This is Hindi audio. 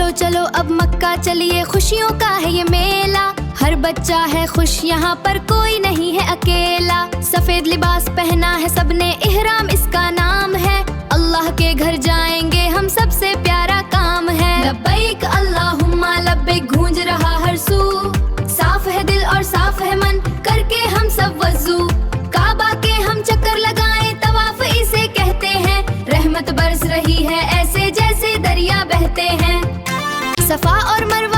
चलो चलो अब मक्का चलिए, खुशियों का है ये मेला। हर बच्चा है खुश यहाँ पर कोई नहीं है अकेला। सफेद लिबास पहना है सबने, इहराम इसका नाम है। अल्लाह के घर जाएंगे हम, सबसे प्यारा काम है। लब्बैक अल्लाहुम्मा लब्बैक गूंज रहा हर सू। साफ है दिल और साफ है मन, करके हम सब वज़ू। काबा के हम चक्कर लगाएं, तवाफ इसे कहते हैं। रहमत बरस रही है ऐसे जैसे दरिया बहते हैं। सफा और मरवा